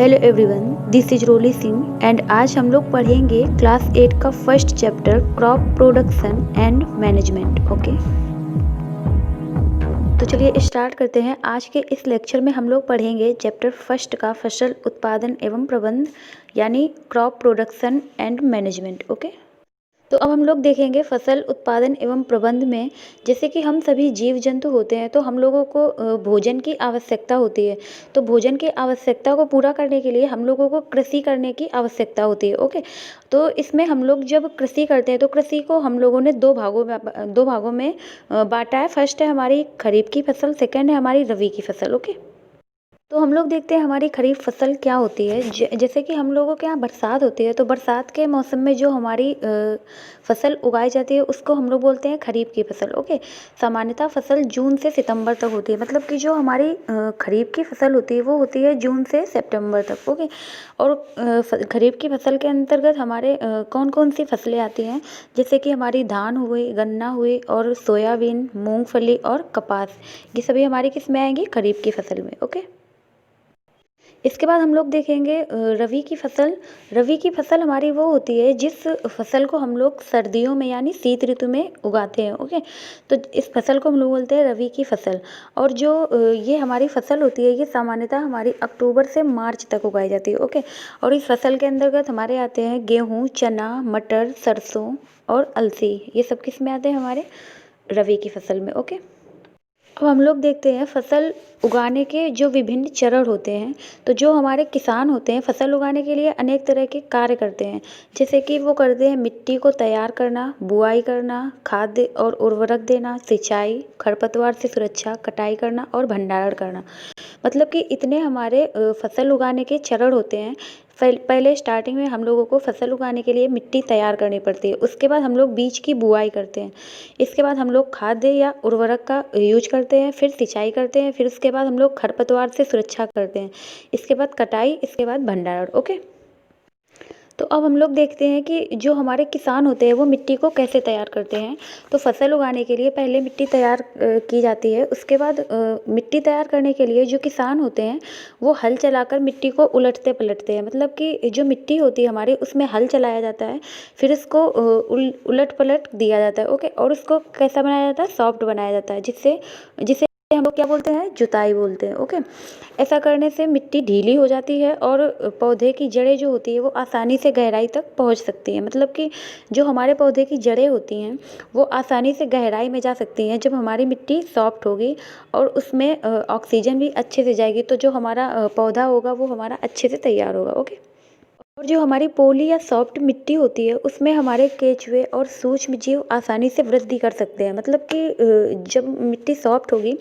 Hello everyone, this is Roli Singh and आज हम लोग पढ़ेंगे क्लास 8 का first chapter crop production and management. Okay, तो चलिए स्टार्ट करते हैं। आज के इस लेक्चर में हम लोग पढ़ेंगे चैप्टर फर्स्ट का फसल उत्पादन एवं प्रबंध यानी crop production and management. Okay, तो अब हम लोग देखेंगे फसल उत्पादन एवं प्रबंध में, जैसे कि हम सभी जीव जंतु होते हैं तो हम लोगों को भोजन की आवश्यकता होती है। तो भोजन की आवश्यकता को पूरा करने के लिए हम लोगों को कृषि करने की आवश्यकता होती है। ओके, तो इसमें हम लोग जब कृषि करते हैं तो कृषि को हम लोगों ने दो भागों में बांटा है। फर्स्ट है हमारी खरीफ की फसल, सेकेंड है हमारी रबी की फसल। ओके, तो हम लोग देखते हैं हमारी खरीफ फसल क्या होती है। जैसे कि हम लोगों के यहाँ बरसात होती है, तो बरसात के मौसम में जो हमारी फसल उगाई जाती है उसको हम लोग बोलते हैं खरीफ की फसल। ओके, सामान्यतः फसल जून से सितंबर तक होती है, मतलब कि जो हमारी खरीफ की फसल होती है वो होती है जून से सितंबर तक। ओके, और खरीफ की फसल के अंतर्गत हमारे कौन कौन सी फसलें आती हैं, जैसे कि हमारी धान हुई, गन्ना हुई और सोयाबीन, मूंगफली और कपास, ये सभी हमारी किस में आएंगी? खरीफ की फसल में। ओके, इसके बाद हम लोग देखेंगे रबी की फसल। रबी की फसल हमारी वो होती है जिस फसल को हम लोग सर्दियों में यानी शीत ऋतु में उगाते हैं। ओके, तो इस फसल को हम लोग बोलते हैं रबी की फसल। और जो ये हमारी फसल होती है ये सामान्यतः हमारी अक्टूबर से मार्च तक उगाई जाती है। ओके, और इस फसल के अंतर्गत हमारे आते हैं गेहूँ, चना, मटर, सरसों और अलसी, ये सब किस में आते हैं? हमारे रबी की फसल में। ओके, अब हम लोग देखते हैं फसल उगाने के जो विभिन्न चरण होते हैं। तो जो हमारे किसान होते हैं फसल उगाने के लिए अनेक तरह के कार्य करते हैं, जैसे कि वो करते हैं मिट्टी को तैयार करना, बुआई करना, खाद और उर्वरक देना, सिंचाई, खरपतवार से सुरक्षा, कटाई करना और भंडारण करना। मतलब कि इतने हमारे फसल उगाने के चरण होते हैं। पहले स्टार्टिंग में हम लोगों को फसल उगाने के लिए मिट्टी तैयार करनी पड़ती है, उसके बाद हम लोग बीज की बुआई करते हैं, इसके बाद हम लोग खाद या उर्वरक का यूज करते हैं, फिर सिंचाई करते हैं, फिर उसके बाद हम लोग खरपतवार से सुरक्षा करते हैं, इसके बाद कटाई, इसके बाद भंडारण। ओके, तो अब हम लोग देखते हैं कि जो हमारे किसान होते हैं वो मिट्टी को कैसे तैयार करते हैं। तो फसल उगाने के लिए पहले मिट्टी तैयार की जाती है, उसके बाद मिट्टी तैयार करने के लिए जो किसान होते हैं वो हल चलाकर मिट्टी को उलटते पलटते हैं। मतलब कि जो मिट्टी होती है हमारी उसमें हल चलाया जाता है, फिर इसको उलट पलट दिया जाता है। ओके, और उसको कैसा बनाया जाता है? सॉफ्ट बनाया जाता है, जिससे जिसे हम लोग क्या बोलते हैं? जुताई बोलते हैं। ओके, ऐसा करने से मिट्टी ढीली हो जाती है और पौधे की जड़ें जो होती है वो आसानी से गहराई तक पहुंच सकती हैं। मतलब कि जो हमारे पौधे की जड़ें होती हैं वो आसानी से गहराई में जा सकती हैं जब हमारी मिट्टी सॉफ्ट होगी और उसमें ऑक्सीजन भी अच्छे से जाएगी, तो जो हमारा पौधा होगा वो हमारा अच्छे से तैयार होगा। ओके, और जो हमारी पोली या सॉफ्ट मिट्टी होती है उसमें हमारे केंचुए और सूक्ष्म जीव आसानी से वृद्धि कर सकते हैं। मतलब कि जब मिट्टी सॉफ्ट होगी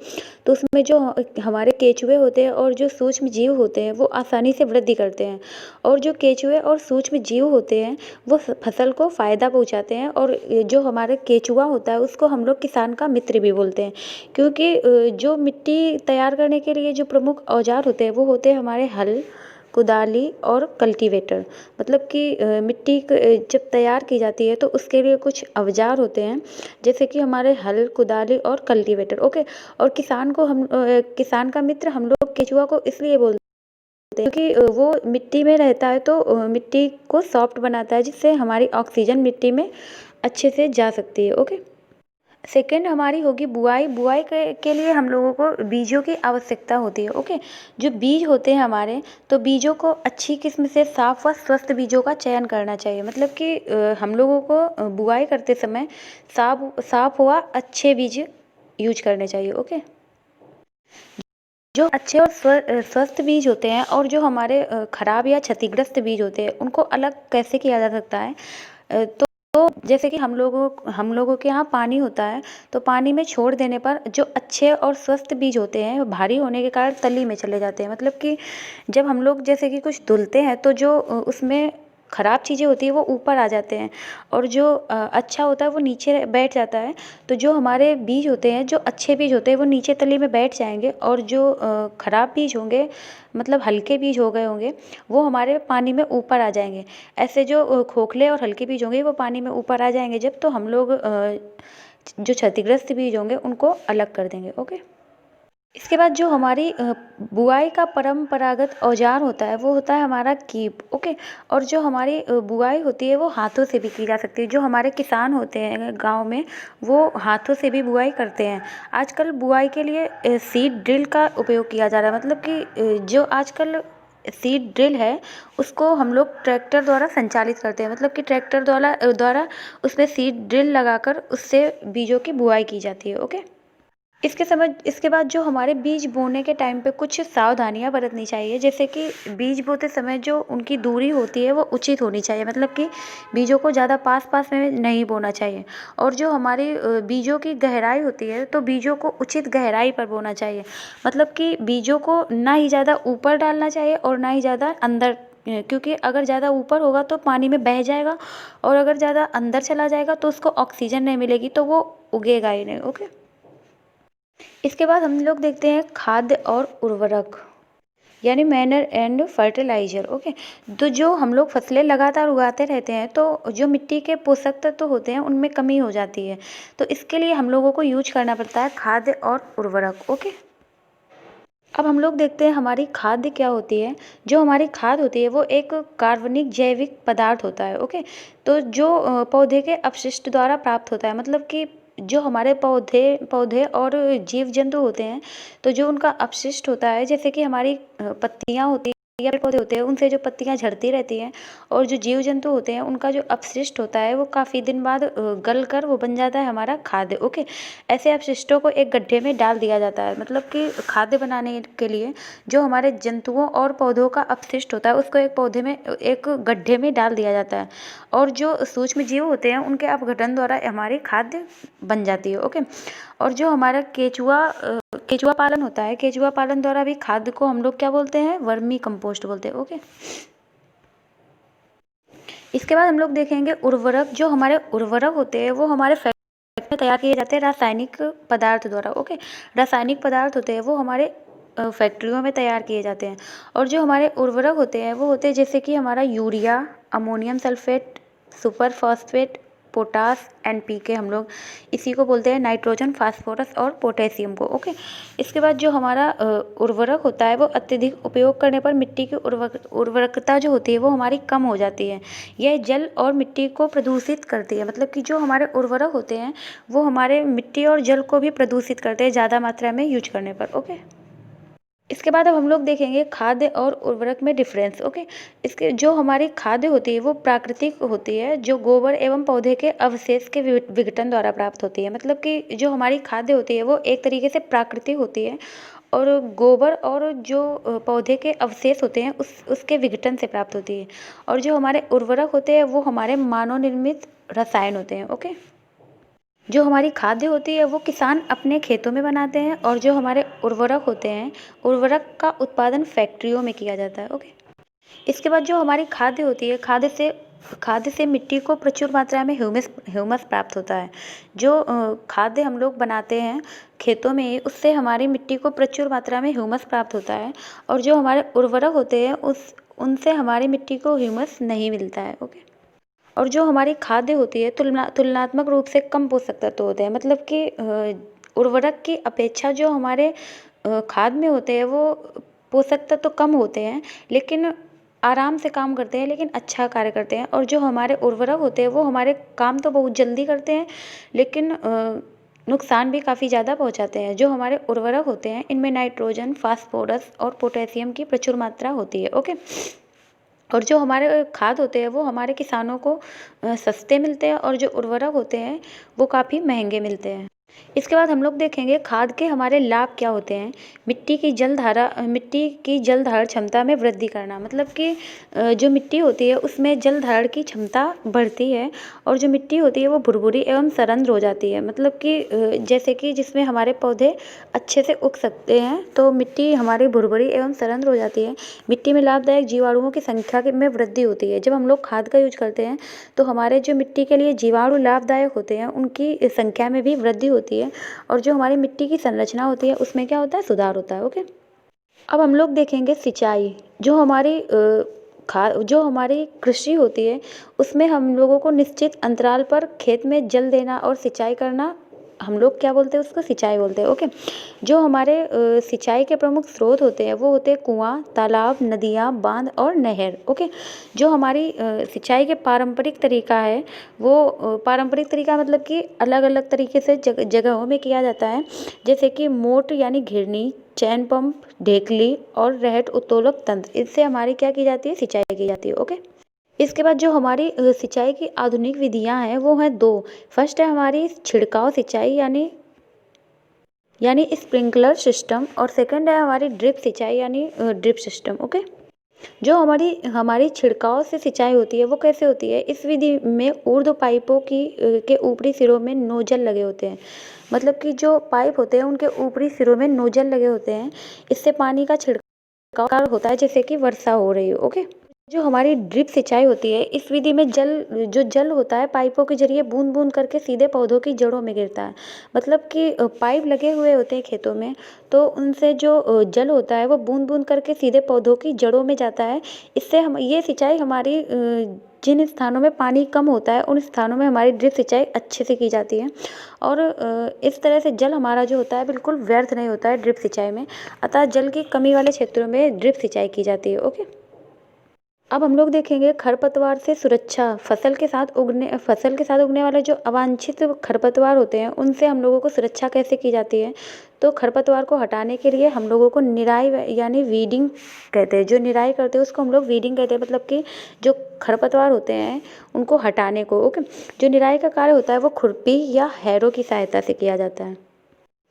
तो उसमें जो हमारे केंचुए होते हैं और जो सूक्ष्म जीव होते हैं वो आसानी से वृद्धि करते हैं, और जो केंचुए और सूक्ष्म जीव होते हैं वो फसल को फ़ायदा पहुंचाते हैं। और जो हमारे केंचुआ होता है उसको हम लोग किसान का मित्र भी बोलते हैं, क्योंकि जो मिट्टी तैयार करने के लिए जो प्रमुख औजार होते हैं वो होते हैं हमारे हल, कुदाली और कल्टीवेटर। मतलब कि मिट्टी जब तैयार की जाती है तो उसके लिए कुछ औजार होते हैं, जैसे कि हमारे हल, कुदाली और कल्टीवेटर। ओके, और किसान का मित्र हम लोग केंचुआ को इसलिए बोलते हैं क्योंकि वो मिट्टी में रहता है, तो मिट्टी को सॉफ्ट बनाता है जिससे हमारी ऑक्सीजन मिट्टी में अच्छे से जा सकती है। ओके, सेकेंड हमारी होगी बुआई। बुआई के लिए हम लोगों को बीजों की आवश्यकता होती है। ओके, जो बीज होते हैं हमारे, तो बीजों को अच्छी किस्म से साफ व स्वस्थ बीजों का चयन करना चाहिए। मतलब कि हम लोगों को बुआई करते समय साफ हुआ अच्छे बीज यूज करने चाहिए। ओके, जो अच्छे और स्वस्थ बीज होते हैं और जो हमारे खराब या क्षतिग्रस्त बीज होते हैं उनको अलग कैसे किया जा सकता है? तो जैसे कि हम लोगों के यहाँ पानी होता है, तो पानी में छोड़ देने पर जो अच्छे और स्वस्थ बीज होते हैं वो भारी होने के कारण तली में चले जाते हैं। मतलब कि जब हम लोग जैसे कि कुछ धुलते हैं तो जो उसमें ख़राब चीज़ें होती है वो ऊपर आ जाते हैं, और जो अच्छा होता है वो नीचे बैठ जाता है। तो जो हमारे बीज होते हैं, जो अच्छे बीज होते हैं वो नीचे तली में बैठ जाएंगे, और जो ख़राब बीज होंगे, मतलब हल्के बीज हो गए होंगे, वो हमारे पानी में ऊपर आ जाएंगे। ऐसे जो खोखले और हल्के बीज होंगे वो पानी में ऊपर आ जाएंगे जब, तो हम लोग जो क्षतिग्रस्त बीज होंगे उनको अलग कर देंगे। ओके। इसके बाद जो हमारी बुआई का परंपरागत औजार होता है वो होता है हमारा कीप। ओके। और जो हमारी बुआई होती है वो हाथों से भी की जा सकती है। जो हमारे किसान होते हैं गांव में वो हाथों से भी बुआई करते हैं। आजकल बुआई के लिए सीड ड्रिल का उपयोग किया जा रहा है। मतलब कि जो आजकल सीड ड्रिल है उसको हम लोग ट्रैक्टर द्वारा संचालित करते हैं। मतलब कि ट्रैक्टर द्वारा उसमें सीड ड्रिल लगाकर उससे बीजों की बुआई की जाती है। ओके। इसके बाद जो हमारे बीज बोने के टाइम पे कुछ सावधानियां बरतनी चाहिए। जैसे कि बीज बोते समय जो उनकी दूरी होती है वो उचित होनी चाहिए। मतलब कि बीजों को ज़्यादा पास पास में नहीं बोना चाहिए। और जो हमारी बीजों की गहराई होती है तो बीजों को उचित गहराई पर बोना चाहिए। मतलब कि बीजों को ना ही ज़्यादा ऊपर डालना चाहिए और ना ही ज़्यादा अंदर, क्योंकि अगर ज़्यादा ऊपर होगा तो पानी में बह जाएगा और अगर ज़्यादा अंदर चला जाएगा तो उसको ऑक्सीजन नहीं मिलेगी तो वो उगेगा ही नहीं। ओके। इसके बाद हम लोग देखते हैं खाद्य और उर्वरक, यानी मैनर एंड फर्टिलाइजर। ओके। तो जो हम लोग फसलें लगातार उगाते रहते हैं तो जो मिट्टी के पोषक तत्व होते हैं उनमें कमी हो जाती है। तो इसके लिए हम लोगों को यूज करना पड़ता है खाद्य और उर्वरक। ओके। अब हम लोग देखते हैं हमारी खाद्य क्या होती है। जो हमारी खाद होती है वो एक कार्बनिक जैविक पदार्थ होता है। ओके। तो जो पौधे के अपशिष्ट द्वारा प्राप्त होता है। मतलब कि जो हमारे पौधे पौधे और जीव जंतु होते हैं तो जो उनका अपशिष्ट होता है, जैसे कि हमारी पत्तियां होती हैं या पेड़ पौधे होते हैं उनसे जो पत्तियां झड़ती रहती हैं, और जो जीव जंतु होते हैं उनका जो अपशिष्ट होता है वो काफ़ी दिन बाद गल कर वो बन जाता है हमारा खाद्य। ओके। ऐसे अपशिष्टों को एक गड्ढे में डाल दिया जाता है। मतलब कि खाद्य बनाने के लिए जो हमारे जंतुओं और पौधों का अपशिष्ट होता है उसको एक पौधे में एक गड्ढे में डाल दिया जाता है, और जो सूक्ष्म जीव होते हैं उनके अपघटन द्वारा हमारी खाद्य बन जाती है। ओके। और जो हमारा केचुआ पालन होता है, केचुआ पालन द्वारा भी खाद्य को हम लोग क्या बोलते हैं, वर्मी कंपोस्ट बोलते हैं। ओके। इसके बाद हम लोग देखेंगे उर्वरक। जो हमारे उर्वरक होते हैं वो हमारे फैक्ट्री में तैयार किए जाते हैं रासायनिक पदार्थ द्वारा। ओके। रासायनिक पदार्थ होते हैं वो हमारे फैक्ट्रियों में तैयार किए जाते हैं। और जो हमारे उर्वरक होते हैं वो होते हैं जैसे कि हमारा urea, ammonium sulphate, super phosphate, potash, NPK, हम लोग इसी को बोलते हैं नाइट्रोजन, फास्फोरस और पोटेशियम को। ओके। इसके बाद जो हमारा उर्वरक होता है वो अत्यधिक उपयोग करने पर मिट्टी की उर्वरकता जो होती है वो हमारी कम हो जाती है। यह जल और मिट्टी को प्रदूषित करती है। मतलब कि जो हमारे उर्वरक होते हैं वो हमारे मिट्टी और जल को भी प्रदूषित करते हैं ज़्यादा मात्रा में यूज करने पर। ओके। इसके बाद अब हम लोग देखेंगे खाद्य और उर्वरक में डिफरेंस। ओके। इसके जो हमारी खाद्य होती है वो प्राकृतिक होती है, जो गोबर एवं पौधे के अवशेष के विघटन द्वारा प्राप्त होती है। मतलब कि जो हमारी खाद्य होती है वो एक तरीके से प्राकृतिक होती है, और गोबर और जो पौधे के अवशेष होते हैं उसके विघटन से प्राप्त होती है। और जो हमारे उर्वरक होते हैं वो हमारे मानव निर्मित रसायन होते हैं। ओके। जो हमारी खाद्य होती है वो किसान अपने खेतों में बनाते हैं, और जो हमारे उर्वरक होते हैं उर्वरक का उत्पादन फैक्ट्रियों में किया जाता है। ओके। इसके बाद जो हमारी खाद्य होती है, खाद्य से मिट्टी को प्रचुर मात्रा में ह्यूमस प्राप्त होता है। जो खाद्य हम लोग बनाते हैं खेतों में उससे हमारी मिट्टी को प्रचुर मात्रा में ह्यूमस प्राप्त होता है, और जो हमारे उर्वरक होते हैं उनसे हमारी मिट्टी को ह्यूमस नहीं मिलता है। ओके। और जो हमारी खाद्य होती है तुलनात्मक रूप से कम पोषक तत्व होते हैं। मतलब कि उर्वरक की अपेक्षा जो हमारे खाद में होते हैं वो पोषक तत्व तो कम होते हैं, लेकिन आराम से काम करते हैं, लेकिन अच्छा कार्य करते हैं। और जो हमारे उर्वरक होते हैं वो हमारे काम तो बहुत जल्दी करते हैं, लेकिन नुकसान भी काफ़ी ज़्यादा पहुंचाते हैं। जो हमारे उर्वरक होते हैं इनमें नाइट्रोजन, फास्फोरस और पोटेशियम की प्रचुर मात्रा होती है। ओके। और जो हमारे खाद होते हैं वो हमारे किसानों को सस्ते मिलते हैं, और जो उर्वरक होते हैं वो काफ़ी महंगे मिलते हैं। इसके बाद हम लोग देखेंगे खाद के हमारे लाभ क्या होते हैं। मिट्टी की जल धारण क्षमता में वृद्धि करना। मतलब कि जो मिट्टी होती है उसमें जल धारण की क्षमता बढ़ती है, और जो मिट्टी होती है वो भुरभुरी एवं सरंध्र हो जाती है। मतलब कि जैसे कि जिसमें हमारे पौधे अच्छे से उग सकते हैं तो मिट्टी हमारी भुरभुरी एवं सरंध्र हो जाती है। मिट्टी में लाभदायक जीवाणुओं की संख्या में वृद्धि होती है। जब हम लोग खाद का यूज करते हैं तो हमारे जो मिट्टी के लिए जीवाणु लाभदायक होते हैं उनकी संख्या में भी वृद्धि होती है, और जो हमारी मिट्टी की संरचना होती है उसमें क्या होता है, सुधार होता है। ओके। अब हम लोग देखेंगे सिंचाई। जो हमारी कृषि होती है उसमें हम लोगों को निश्चित अंतराल पर खेत में जल देना और सिंचाई करना हम लोग क्या बोलते हैं उसको, सिंचाई बोलते हैं। ओके, जो हमारे सिंचाई के प्रमुख स्रोत होते हैं वो होते हैं कुआं, तालाब, नदियाँ, बांध और नहर। ओके, जो हमारी सिंचाई के पारंपरिक तरीका है वो पारंपरिक तरीका मतलब कि अलग अलग तरीके से जगहों में किया जाता है, जैसे कि मोट यानी घिरनी, चैन पंप, ढेकली और रहट उत्तोलक तंत्र, इससे हमारी क्या की जाती है, सिंचाई की जाती है। ओके, इसके बाद जो हमारी सिंचाई की आधुनिक विधियां हैं वो हैं दो। फर्स्ट है हमारी छिड़काव सिंचाई यानी स्प्रिंकलर सिस्टम, और सेकंड है हमारी ड्रिप सिंचाई यानी ड्रिप सिस्टम। ओके, जो हमारी हमारी छिड़काव से सिंचाई होती है वो कैसे होती है, इस विधि में ऊर्ध्व पाइपों के ऊपरी सिरों में नोजल लगे होते हैं। मतलब कि जो पाइप होते हैं उनके ऊपरी सिरों में नोजल लगे होते हैं, इससे पानी का छिड़काव होता है जैसे कि वर्षा हो रही हो। ओके, जो हमारी ड्रिप सिंचाई होती है इस विधि में जल होता है पाइपों के जरिए बूंद बूंद करके सीधे पौधों की जड़ों में गिरता है। मतलब कि पाइप लगे हुए होते हैं खेतों में, तो उनसे जो जल होता है वो बूंद बूंद करके सीधे पौधों की जड़ों में जाता है। इससे हम ये सिंचाई हमारी जिन स्थानों में पानी कम होता है उन स्थानों में हमारी ड्रिप सिंचाई अच्छे से की जाती है, और इस तरह से जल हमारा जो होता है बिल्कुल व्यर्थ नहीं होता है ड्रिप सिंचाई में। अतः जल की कमी वाले क्षेत्रों में ड्रिप सिंचाई की जाती है। ओके, अब हम लोग देखेंगे खरपतवार से सुरक्षा। फसल के साथ उगने वाले जो अवांछित खरपतवार होते हैं उनसे हम लोगों को सुरक्षा कैसे की जाती है। तो खरपतवार को हटाने के लिए हम लोगों को निराई यानी वीडिंग कहते हैं। जो निराई करते हैं उसको हम लोग वीडिंग कहते हैं, मतलब कि जो खरपतवार होते हैं उनको हटाने को। ओके, जो निराई का कार्य होता है वो खुरपी या हैरो की सहायता से किया जाता है।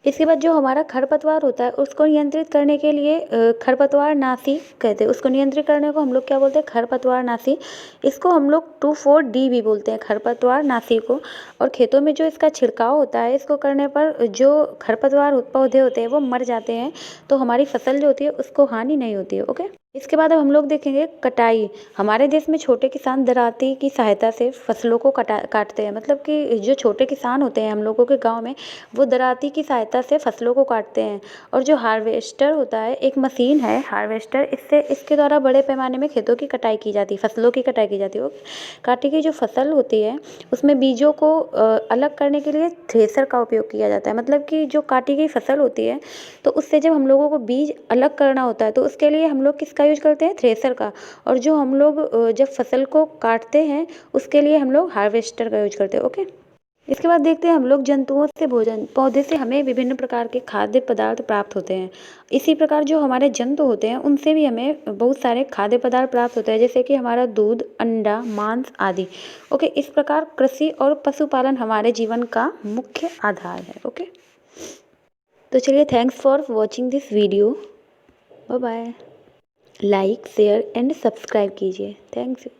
इसके बाद जो हमारा खरपतवार होता है उसको नियंत्रित करने के लिए खरपतवार नाशी कहते हैं। उसको नियंत्रित करने को हम लोग क्या बोलते हैं, खरपतवार नाशी। इसको हम लोग 2,4-D भी बोलते हैं, खरपतवार नाशी को। और खेतों में जो इसका छिड़काव होता है इसको करने पर जो खरपतवार पौधे होते हैं वो मर जाते हैं, तो हमारी फसल जो होती है उसको हानि नहीं होती है। ओके, इसके बाद अब हम लोग देखेंगे कटाई। हमारे देश में छोटे किसान दरांती की सहायता से फसलों को काटते हैं। मतलब कि जो छोटे किसान होते हैं हम लोगों के गांव में, वो दरांती की सहायता से फसलों को काटते हैं। और जो हार्वेस्टर होता है, एक मशीन है हार्वेस्टर, इसके द्वारा बड़े पैमाने में खेतों की कटाई की जाती है, फसलों की कटाई की जाती है। काटी की जो फसल होती है उसमें बीजों को अलग करने के लिए थ्रेसर का उपयोग किया जाता है। मतलब कि जो काटी गई फसल होती है तो उससे जब हम लोगों को बीज अलग करना होता है तो उसके लिए हम लोग किसका यूज करते हैं, थ्रेसर का। और जो हम लोग जब फसल को काटते हैं उसके लिए हम लोग हार्वेस्टर का यूज करते हैं। ओके, इसके बाद देखते हैं हम लोग जंतुओं से भोजन। पौधे से हमें विभिन्न प्रकार के खाद्य पदार्थ प्राप्त होते हैं। इसी प्रकार जो हमारे जंतु होते हैं उनसे भी हमें बहुत सारे खाद्य पदार्थ प्राप्त होते हैं, जैसे कि हमारा दूध, अंडा, मांस आदि। ओके, इस प्रकार कृषि और पशुपालन हमारे जीवन का मुख्य आधार है। ओके, तो चलिए, thanks for watching this video. Bye bye. Like, share and subscribe कीजिए। Thanks you.